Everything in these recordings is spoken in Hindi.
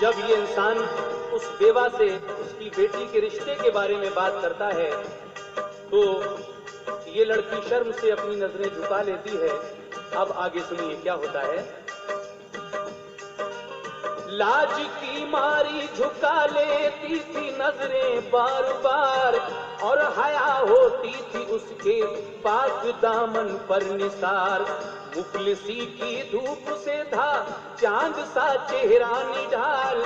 जब ये इंसान उस बेवा से उसकी बेटी के रिश्ते के बारे में बात करता है तो ये लड़की शर्म से अपनी नजरें झुका लेती है। अब आगे सुनिए क्या होता है। लाज की मारी झुका लेती थी नजरें बार बार और हया होती थी उसके पाक दामन पर निसार। मुफलिसी की धूप से था चांद सा चेहरा निढाल,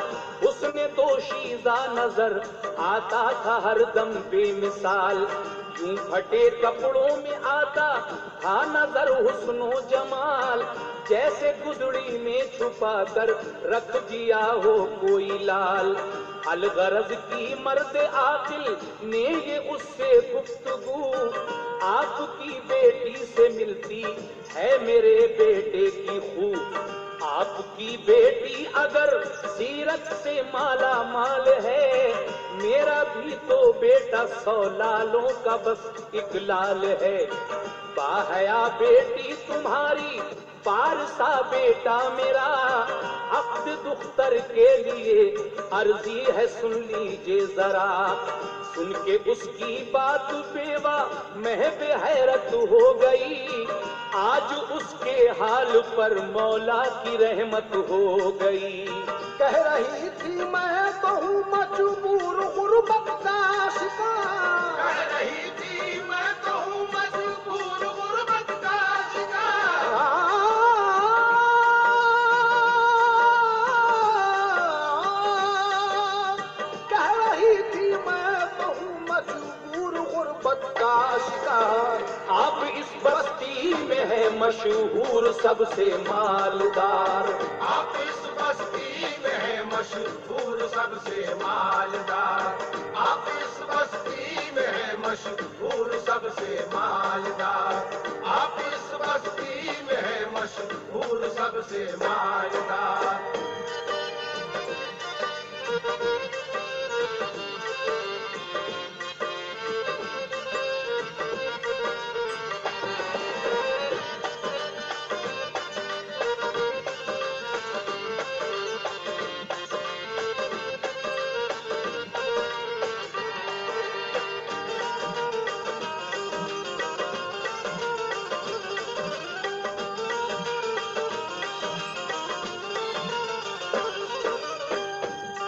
उसने दोशीज़ा नजर आता था हरदम बेमिसाल। यूं फटे कपड़ों में आता था नजर हुस्नो जमाल, जैसे गुदड़ी में छुपा कर रख दिया हो कोई लाल। अलगरज की मर्द आकिल ने ये उससे गुफ्तगू, आपकी बेटी से मिलती है मेरे बेटे की खूब। आपकी बेटी अगर सीरत से माला माल है, मेरा भी तो बेटा 100 लालों का बस एक लाल है। बाहया बेटी तुम्हारी पारसा बेटा मेरा, अब्द दुख्तर के लिए अर्जी है सुन लीजिए जरा। सुन के उसकी बात बेवा महबे हैरत हो गई, आज उसके हाल पर मौला की रहमत हो गई। कह रही थी मैं तो हूँ मजबूर गुर्बत का शिकार, कह रही थी मैं तो हूँ मजबूर गुर्बत का शिकार। कह रही थी मैं तो हूँ मजबूर गुर्बत का शिकार। आप इस बस्ती में है मशहूर सबसे मालदार, आप इस बस्ती में है मशहूर सबसे मालदार। आप इस बस्ती में है मशहूर सबसे मालदार। आप इस बस्ती में है मशहूर सबसे मालदार।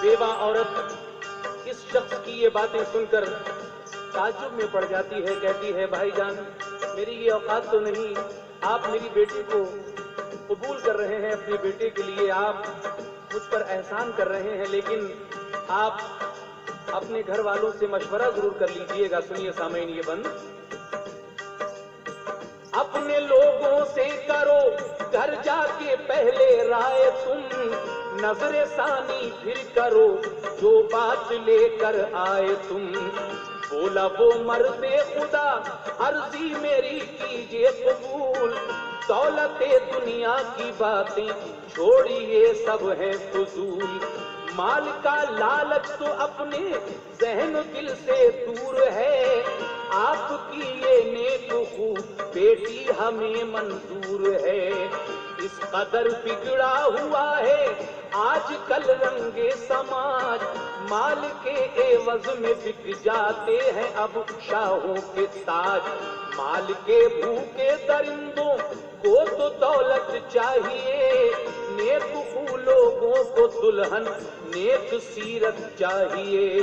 बेवा औरत इस शख्स की ये बातें सुनकर ताज्जुब में पड़ जाती है। कहती है भाईजान, मेरी ये औकात तो नहीं, आप मेरी बेटी को कबूल कर रहे हैं अपने बेटे के लिए, आप मुझ पर एहसान कर रहे हैं, लेकिन आप अपने घर वालों से मशवरा जरूर कर लीजिएगा। सुनिए सामईन ये बंद। अपने लोगों से करो घर जाके पहले राय तुम, नजरे सानी फिर करो जो बात लेकर आए तुम। बोला वो मर्दे खुदा अर्जी मेरी कीजिए कबूल, दौलते दुनिया की बातें छोड़िए सब है फजूल। माल का लालच तो अपने जहन दिल से दूर है, आपकी ये नेक खूब बेटी हमें मंजूर है। इस कदर बिगड़ा हुआ है आजकल रंगे समाज, माल के एवज में बिक जाते हैं अब शाहों के ताज। माल के भूखे दरिंदों को तो दौलत चाहिए, नेक लोगों को दुल्हन नेक सीरत चाहिए।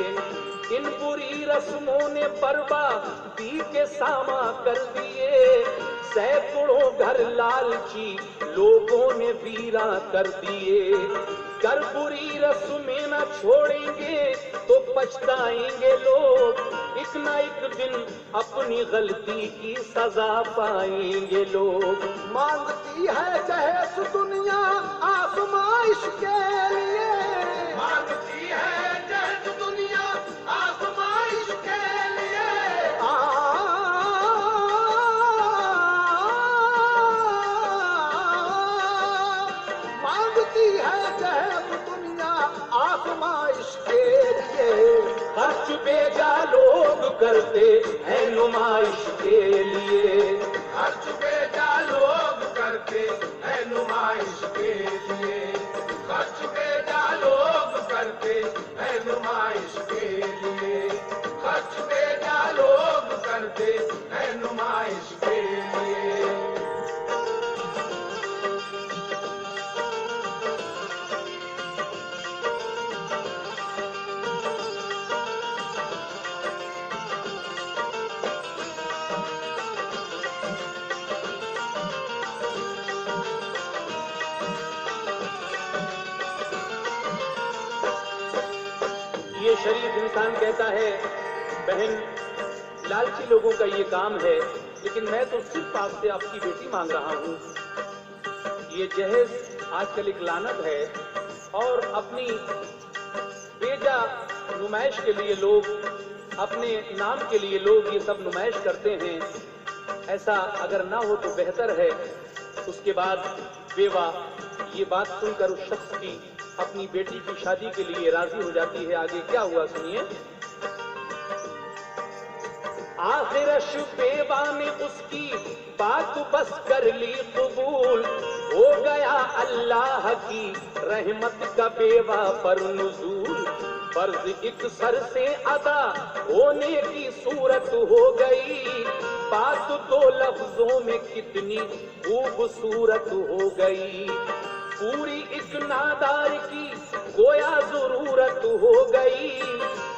इन बुरी रस्मों ने बर्बादी के सामा कर दिए, सैकड़ों घर लालची लोगों ने वीरा कर दिए। कर बुरी रस्में न छोड़ेंगे तो पछताएंगे लोग, एक न एक दिन अपनी गलती की सजा पाएंगे लोग। मांगती है जहेज दुनिया आजमाइश के लिए, मांगती है जहेज दुनिया आजमाइश के लिए। करते हैं नुमाइश के लिए। खर्च बेटा लोग करते हैं नुमाइश के लिए। खर्च बेटा लोग करते हैं नुमाइश के लिए। खर्च बेटा लोग करते हैं नुमाइश के लिए। ये शरीफ इंसान कहता है, बहन लालची लोगों का ये काम है, लेकिन मैं तो सिर्फ आपसे आपकी बेटी मांग रहा हूँ। ये जहेज आजकल एक लानत है और अपनी बेजा नुमाइश के लिए लोग, अपने नाम के लिए लोग ये सब नुमाइश करते हैं। ऐसा अगर ना हो तो बेहतर है। उसके बाद बेवा ये बात सुनकर उस शख्स की, अपनी बेटी की शादी के लिए राजी हो जाती है। आगे क्या हुआ सुनिए। आखिरश बेवा ने उसकी बात बस कर ली कबूल, हो गया अल्लाह की रहमत का बेवा पर नुज़ूल। फर्ज एक सर से अदा होने की सूरत हो गई, बात दो लफ्जों में कितनी खूबसूरत हो गई। पूरी एक नादार की गोया जरूरत हो गई,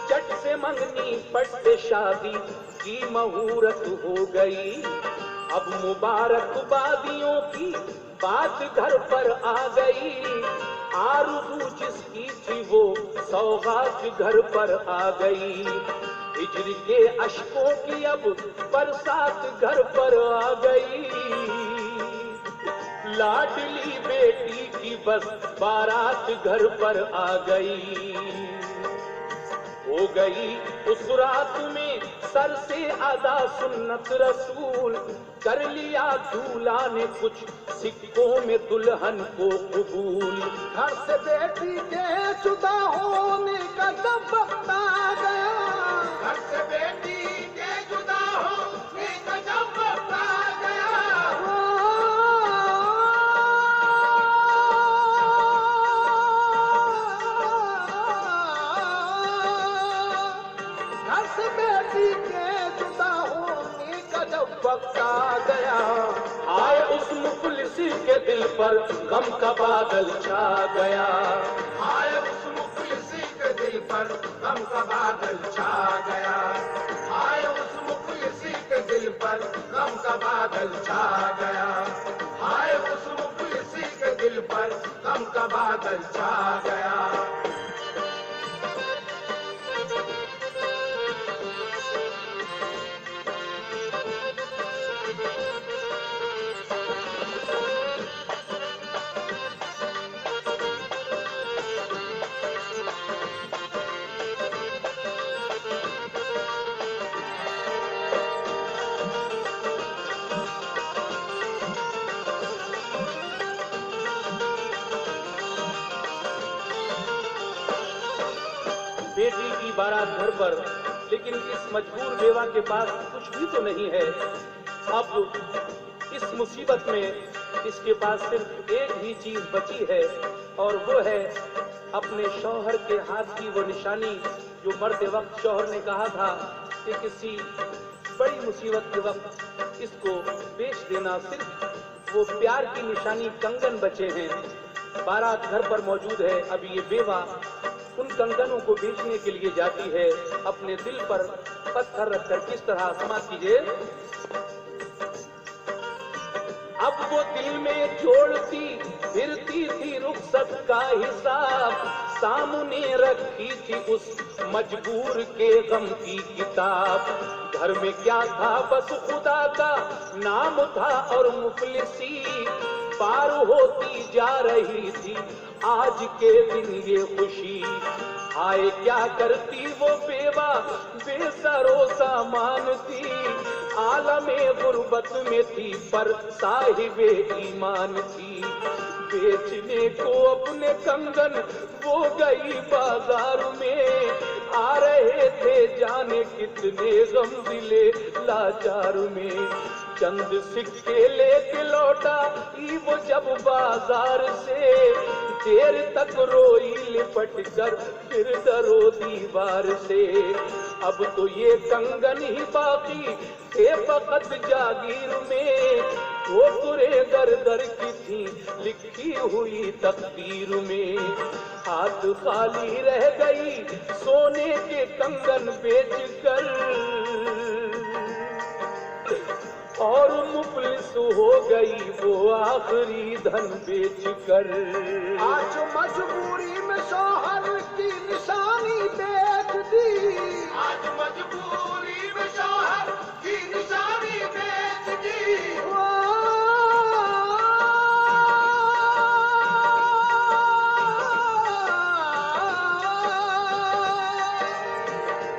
चट से मंगनी पट से शादी की मुहूर्त हो गई। अब मुबारकबादियों की बात घर पर आ गई, आरज़ू जिसकी थी वो सौगात घर पर आ गई। हिजर के अश्कों की अब बरसात घर पर आ गई, लाडली बेटी की बस बारात घर पर आ गई। हो गई उस रात में सर से अदा सुन्नत रसूल, कर लिया दूल्हा ने कुछ सिक्कों में दुल्हन को कबूल। घर से बेटी के जुदा होने का जब वक्त आ गया, घर से बेटी के जुदा होने का जब वक्त आ गया। घर से बेटी के जुदा होने का जब वक्त आ गया, आए उस मुफलिसी के दिल पर गम का बादल छा गया। आए उस मुफलिसी के दिल पर गम का बादल छा गया। आए उस मुफलिसी के दिल पर गम का बादल छा गया। आए उस मुफलिसी के दिल पर गम का बादल छा गया। बेटी की बारात घर पर, लेकिन इस मजबूर बेवा के पास कुछ भी तो नहीं है। अब इस मुसीबत में इसके पास सिर्फ एक ही चीज बची है, और वो है अपने शौहर के हाथ की वो निशानी जो मरते वक्त शौहर ने कहा था कि किसी बड़ी मुसीबत के वक्त इसको बेच देना। सिर्फ वो प्यार की निशानी कंगन बचे हैं, बारात घर पर मौजूद है। अब ये बेवा उन कंगनों को बेचने के लिए जाती है, अपने दिल पर पत्थर रखकर। किस तरह समाप्त कीजिए। अब वो दिल में जोड़ती फिरती थी रुखसत का हिसाब, सामने रखी थी उस मजबूर के गम की किताब। घर में क्या था बस खुदा का नाम था और मुफलिसी, पार होती जा रही थी आज के दिन ये खुशी। आए क्या करती वो बेवा बेसरो सामान थी, आलमे गुर्बत में थी पर साहिबे ईमान थी। बेचने को अपने कंगन वो गई बाजार में, आ रहे थे जाने कितने गम दिले लाचार में। चंद सिक्के लेके लौटा वो जब बाजार से, देर तक रोई लिपट कर फिर डरो दीवार से। अब तो ये कंगन ही बाकी थे फकत जागीर में, वो तुरे दर दर की थी लिखी हुई तकदीर में। हाथ खाली रह गई सोने के कंगन बेचकर, और मुफलिस हो गई वो आखिरी धन बेचकर। आज मजबूरी में शौहर की निशानी बेच दी, आज मजबूरी में शौहर की निशानी बेच दी।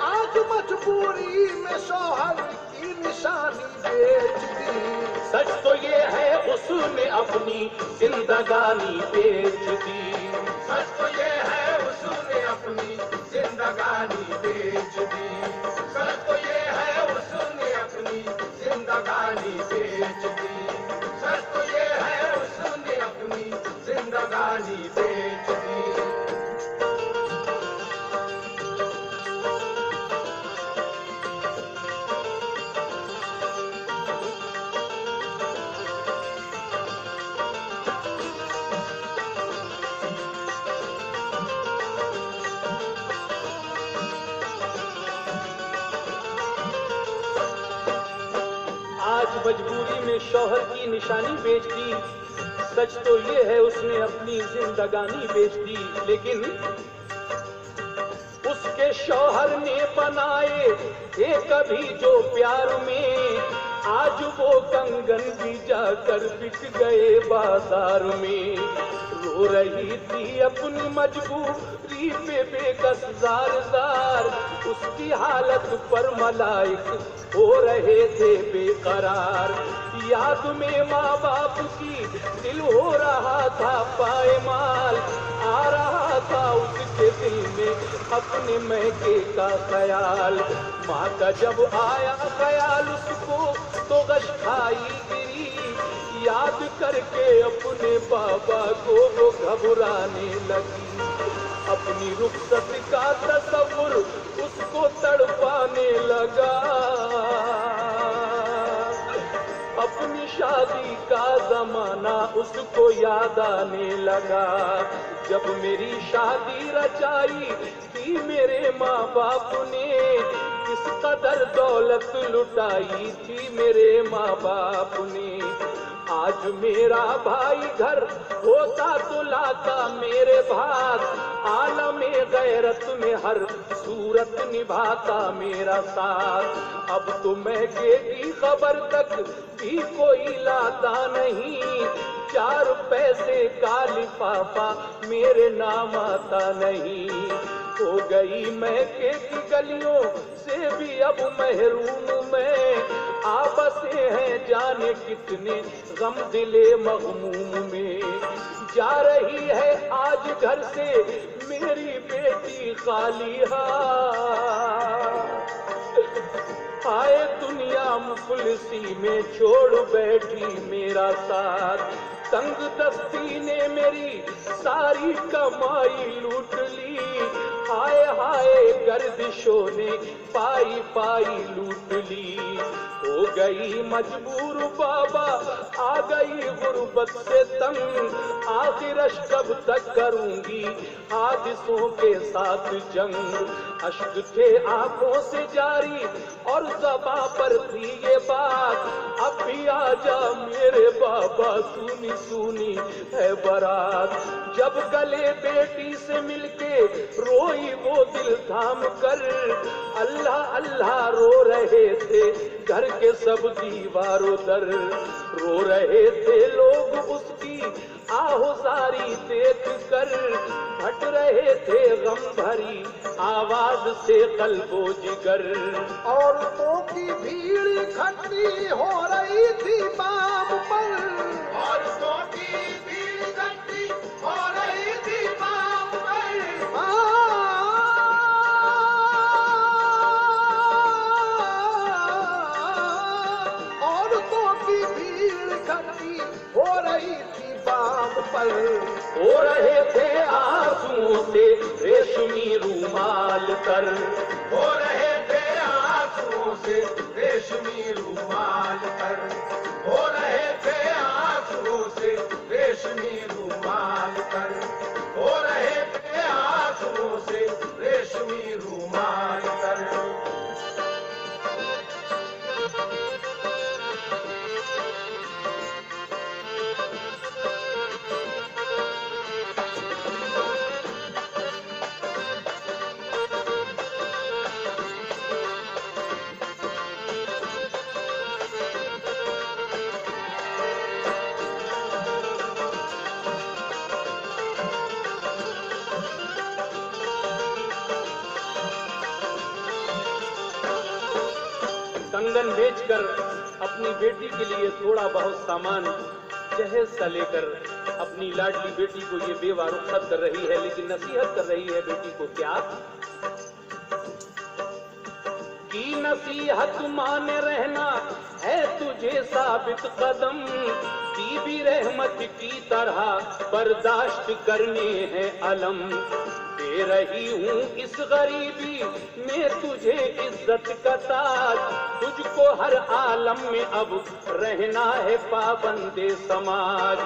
आज मजबूरी में शौहर की निशानी बेच दी। सच तो ये है उसने अपनी जिंदगानी बेच दी। सच तो ये है उसने अपनी जिंदगानी बेच दी। सच तो ये है उसने अपनी जिंदगानी बेच दी। सच तो ये है उसने अपनी जिंदगानी बेच दी। आज मजबूरी में शौहर की निशानी बेच दी। सच तो ये है उसने अपनी जिंदगानी बेच दी। लेकिन उसके शौहर ने बनाए थे कभी जो प्यार में, आज वो कंगन भी जाकर बिक गए बाजार में। रो रही थी अपनी मजबूरी पे बेकस जार जार, उसकी हालत पर मलाइक हो रहे थे बेकरार। याद में माँ बाप की दिल हो रहा था पायमाल, आ रहा था उसके दिल में अपने मैके का ख्याल। माँ का जब आया ख्याल उसको तो गश खाई गिरी, याद करके अपने बाबा को वो घबराने लगी। अपनी रुखसत का तसव्वुर उसको तड़पाने लगा, अपनी शादी का जमाना उसको याद आने लगा। जब मेरी शादी रचाई थी मेरे माँ बाप ने, किस कदर दौलत लुटाई थी मेरे माँ बाप ने। आज मेरा भाई घर होता तो लाता मेरे भाग, आलमे गैरत में हर सूरत निभाता मेरा साथ। अब तो महके की खबर तक भी कोई लाता नहीं, 4 पैसे का लिफाफा मेरे नाम आता नहीं। हो गई महके की गलियों से भी अब महरूम में, आपसे हैं जाने कितने गम दिले मगमूम में। जा रही है आज घर से मेरी बेटी खाली हाथ, आए दुनिया मुफलिसी में छोड़ बैठी मेरा साथ। तंग दस्ती ने मेरी सारी कमाई लूट ली, हाय हाय गर्दिशों ने पाई पाई लूट ली। हो गई मजबूर बाबा आ गई गुर्बत से तंग, आखिर कब तक करूंगी हादिसों के साथ जंग। अश्क थे आंखों से जारी और ज़बां पर थी ये बात, अब भी आजा मेरे बाबा सुनी सुनी है बारात। जब गले बेटी से मिलके रोई वो दिल थाम कर, अल्लाह अल्लाह रो रहे थे घर के सब दीवारों दर। रो रहे थे लोग उसकी आहुजारी देख कर, फट रहे थे गम भरी आवाज से कल्बो जिगर। औरतों की भीड़ इकट्ठी हो रही थी बाम पर, औरतों की भीड़ इकट्ठी हो रही थी बाम पर। औरतों की भीड़ इकट्ठी हो रही थी बाम पर। हो रहे थे आंसुओं से रेशमी रूमाल तर। हो रहे थे आंसुओं से रेशमी रूमाल पर। हो रहे थे आंसुओं से रेशमी रूमाल पर। हो रहे थे आंसुओं से रेशमी रूमाल पर। कंगन बेचकर अपनी बेटी के लिए थोड़ा बहुत सामान जहेज सा लेकर अपनी लाडली बेटी को ये बेवा रुखसत कर रही है, लेकिन नसीहत कर रही है बेटी को क्या की नसीहत माने रहना है तुझे साबित कदम। बीबी रहमत की तरह बर्दाश्त करने हैं अलम। दे रही हूँ इस गरीबी में तुझे इज्जत का ताज। तुझको हर आलम में अब रहना है पाबंदे समाज।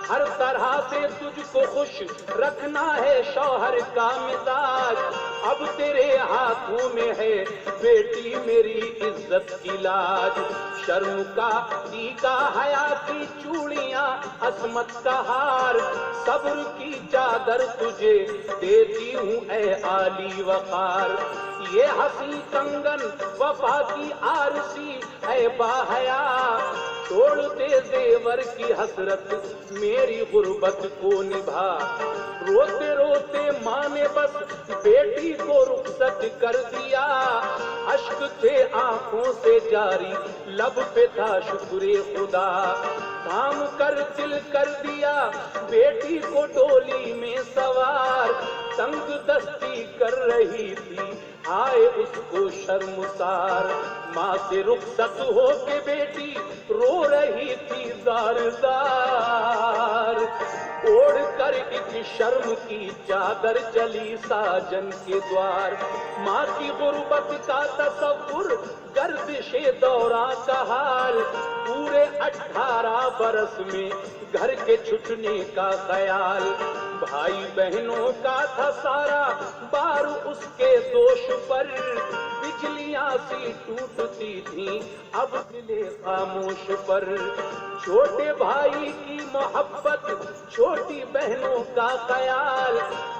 हर तरह से तुझको खुश रखना है शौहर का मिजाज। अब तेरे हाथों में है बेटी मेरी इज्जत की लाज। शर्म का टीका, हया की चूड़ियां, असमत का हार, सब्र की चादर तुझे देती हूँ ऐ आली वकार। ये हसी कंगन वफा की आरसी ऐ बाहया। छोड़ दे जेवर की हसरत मेरी गुर्बत को निभा। रोते रोते माँ ने बस बेटी को रुखसत कर दिया। अश्क थे आंखों से जारी, लब पे था शुक्रे खुदा। थाम कर दिल कर दिया बेटी को डोली में सवार। तंग दस्ती कर रही थी आए उसको शर्मसार। माँ से रुखसत हो के बेटी रो रही थी जार जार। ओढ़ कर एक शर्म की चादर चली साजन के द्वार। माँ की गुर्बत का तसव्वुर, गर्दिशे दौरा का हाल। पूरे 18 बरस में घर के छुटने का ख्याल। भाई बहनों का था सारा बार उसके दोष पर। बिजलियां सी टूटती थी अब दिले खामोश पर। छोटे भाई की मोहब्बत, छोटी बहनों का ख्याल,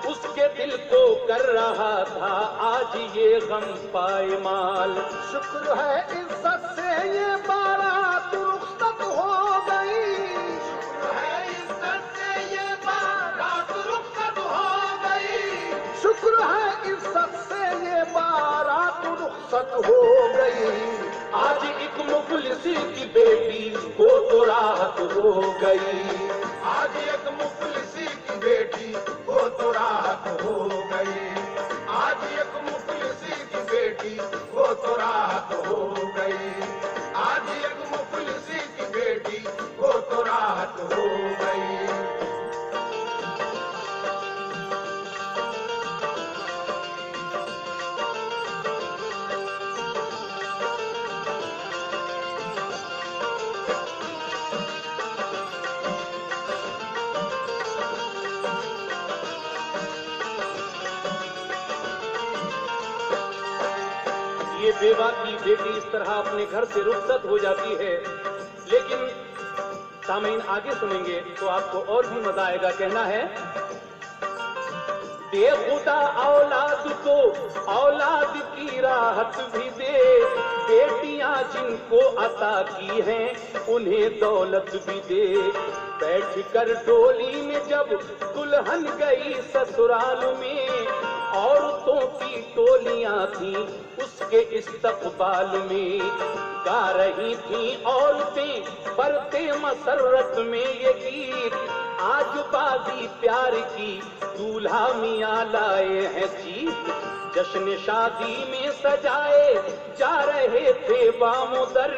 उसके दिल को कर रहा था आज ये गम पायमाल। शुक्र है इज्जत से ये बारात रुखसत हो गई। शुक्र है इज्जत से ये बारात रुखसत हो गई। शुक्र है इज्जत से ये बारात रुखसत हो गई। आज एक मुफलिसी की बेटी को तो राहत हो गई। आज एक मुफलिसी की बेटी को तो राहत हो गई। आज एक मुफलिसी की बेटी को तो राहत हो गई। आज एक मुफलिसी की बेटी को तो राहत हो गई। ये बेवा की बेटी इस तरह अपने घर से रुखसत हो जाती है। लेकिन सामीन आगे सुनेंगे तो आपको और भी मजा आएगा। कहना है बेखुदा औलाद को औलाद की राहत भी दे, बेटियां जिनको अता की हैं उन्हें दौलत भी दे। बैठ कर डोली में जब दुल्हन गई ससुराल में, औरतों की टोलियां थी उसके इस्तकबाल में। गा रही थी औरतें बरते मसरत में ये गीत, आज बाजी प्यार की दूल्हा मियाँ लाए हैं जीत। जश्न शादी में सजाए जा रहे थे बामोदर,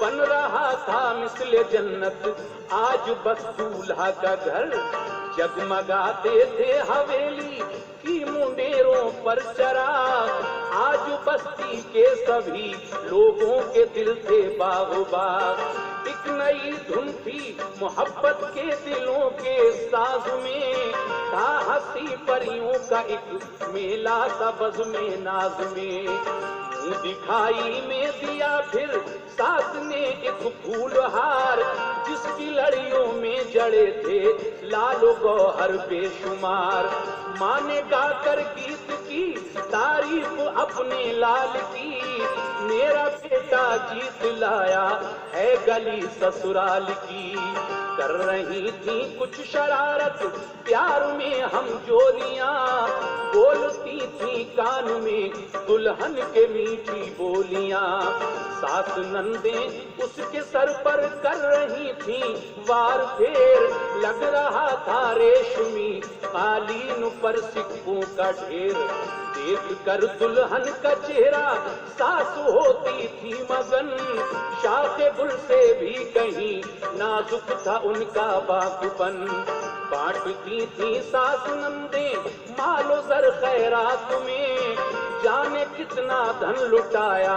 बन रहा था मिस्ले जन्नत आज बस दूल्हा का घर। जगमगाते थे हवेली की मुंडेरों पर चराग, आज बस्ती के सभी लोगों के दिल थे बाग-बाग। एक नई धुन थी मोहब्बत के दिलों के साज में, था हंसी परियों का एक मेला सा बज़्म नाज में। मुंह दिखाई में दिया फिर सास ने एक फूलहार, जिसकी लड़ियों में जड़े थे लालो गौहर बेशुमार। माँ ने गाकर गीत की तारीफ अपने लाल की, मेरा बेटा जीत लाया है गली ससुराल की। कर रही थी कुछ शरारत प्यार में हम जोलियां, बोलती थी कान में दुल्हन के मीठी बोलियां। सास नंदे उसके सर पर कर रही थी वार फेर, लग रहा था रेशमी कालीन पर सिक्कों का ढेर। देख कर दुल्हन का चेहरा सास होती थी मगन, शाखे गुल से भी कहीं नाजुक था उनका बाकुपन। बांटती थी सास नंदे मालो जर खैरात में, जाने कितना धन लुटाया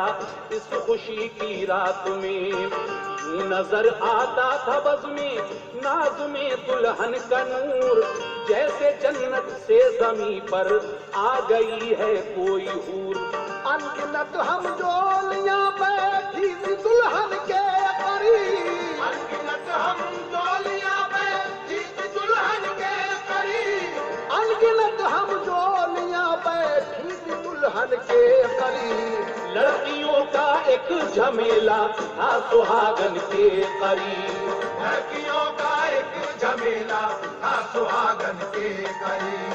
इस खुशी की रात में। यूं नजर आता था बज़ में नाज में दुल्हन का नूर, जैसे जन्नत से जमीन पर आ गई है कोई हूर। अनगिनत हम डोलियां बैठी थी दुल्हन के करीब, अनगिनत हम डोलियां बैठी थी दुल्हन के करीब, अनगिनत हम डोलियां बैठी थी दुल्हन के करीब। लड़कियों का एक झमेला था सुहागन के करीब, लड़कियों का एक झमेला था सुहागन के करीब,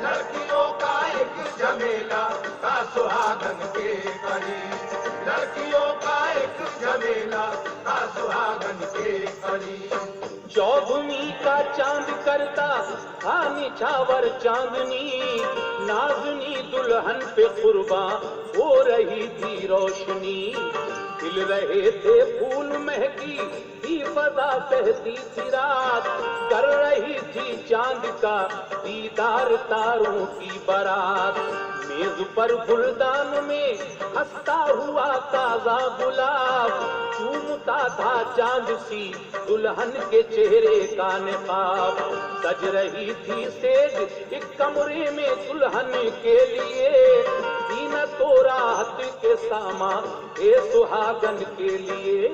लड़कियों का एक झमेला था सुहागन के करीब, लड़कियों का एक झमेला था सुहागन के करीब। चौगुनी का चांद करता था निछावर चांदनी, नाजनी दुल्हन पे कुर्बान हो रही थी रोशनी। खिल रहे थे फूल महकी थी फजा सहती थी रात, कर रही थी चांद का दीदार तारों की बारात। मेज पर गुलदान में हंसता हुआ ताजा गुलाब, चूमता था चांद सी दुल्हन के चेहरे का निकाब। सज रही थी सेज एक कमरे में दुल्हन के लिए, जीनत और राहत के सामा ए सुहागन के लिए।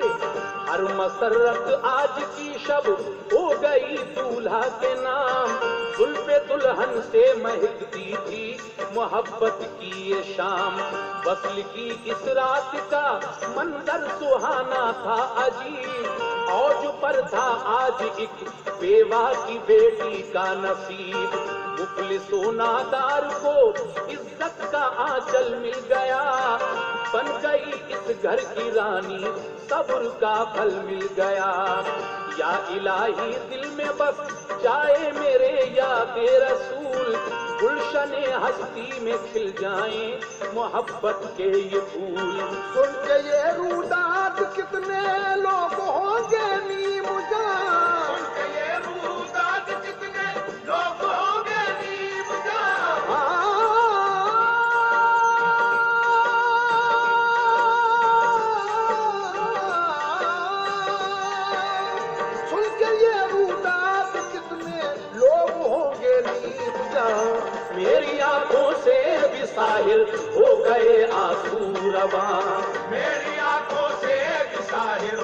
हर मसरत आज की शब हो गई दूल्हा के नाम, जुल्फे दुल्हन से महकती थी मोहब्बत की ये शाम। वस्ल की इस रात का मंजर सुहाना था अजीब, औज पर था आज एक बेवा की बेटी का नसीब। मुखलिसो नादार को इज्जत का आंचल मिल गया, बन गई इस घर की रानी सब्र का फल मिल गया। या इलाही दिल में बस जाए मेरे यादे रसूल, गुलशने हस्ती में खिल जाएं मोहब्बत के ये फूल। सुन के ये रूदात कितने लोग होंगे नीम जान, सुन के ये रूदात कितने लोग होंगे नीम जान, सुन के ये रूदात कितने लोग होंगे नीम जान। मेरी आंखों से भी साहिल हो गए आंसू रवां, मेरी आंखों से भी साहिर